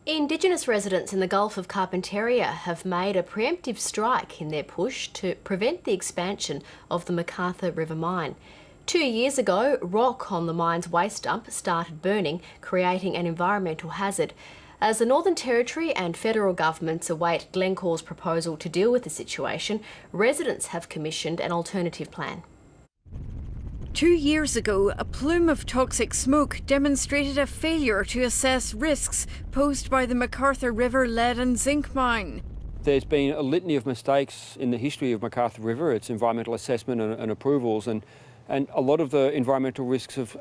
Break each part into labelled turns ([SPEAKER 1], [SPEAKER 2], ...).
[SPEAKER 1] Indigenous residents in the Gulf of Carpentaria have made a preemptive strike in their push to prevent the expansion of the McArthur River Mine. 2 years ago, rock on the mine's waste dump started burning, creating an environmental hazard. As the Northern Territory and federal governments await Glencore's proposal to deal with the situation, residents have commissioned an alternative plan.
[SPEAKER 2] 2 years ago, a plume of toxic smoke demonstrated a failure to assess risks posed by the McArthur River lead and zinc mine.
[SPEAKER 3] There's been a litany of mistakes in the history of McArthur River, its environmental assessment and approvals, and a lot of the environmental risks have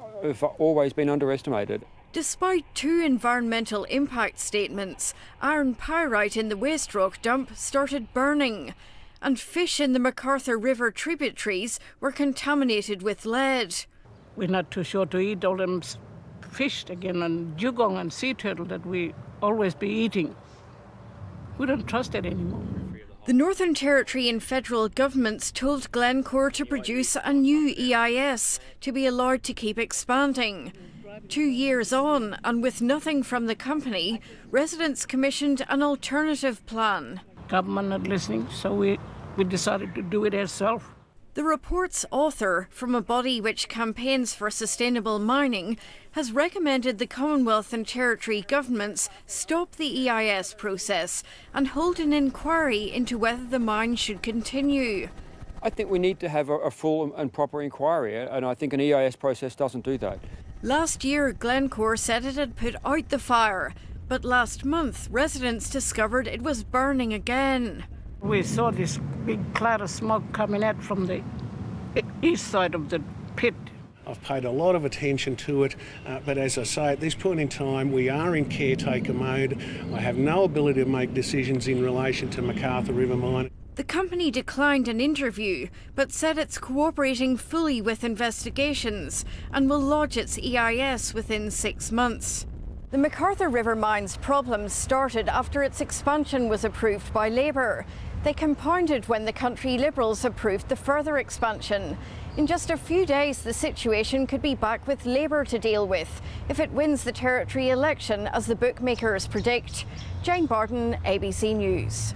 [SPEAKER 3] always been underestimated.
[SPEAKER 2] Despite 2 environmental impact statements, iron pyrite in the waste rock dump started burning, and fish in the McArthur River tributaries were contaminated with lead.
[SPEAKER 4] We're not too sure to eat all them fish again, and dugong and sea turtle that we always be eating. We don't trust it anymore.
[SPEAKER 2] The Northern Territory and federal governments told Glencore to produce a new EIS to be allowed to keep expanding. 2 years on, and with nothing from the company, residents commissioned an alternative plan.
[SPEAKER 4] Government not listening, so we decided to do it ourselves.
[SPEAKER 2] The report's author, from a body which campaigns for sustainable mining, has recommended the Commonwealth and Territory governments stop the EIS process and hold an inquiry into whether the mine should continue.
[SPEAKER 3] I think we need to have a full and proper inquiry, and I think an EIS process doesn't do that.
[SPEAKER 2] Last year, Glencore said it had put out the fire, but last month residents discovered it was burning again.
[SPEAKER 4] We saw this big cloud of smoke coming out from the east side of the pit.
[SPEAKER 5] I've paid a lot of attention to it, but as I say, at this point in time, we are in caretaker mode. I have no ability to make decisions in relation to McArthur River Mine.
[SPEAKER 2] The company declined an interview, but said it's cooperating fully with investigations and will lodge its EIS within 6 months. The McArthur River Mine's problems started after its expansion was approved by Labour. They compounded when the country Liberals approved the further expansion. In just a few days, the situation could be back with Labour to deal with if it wins the Territory election, as the bookmakers predict. Jane Bardon, ABC News.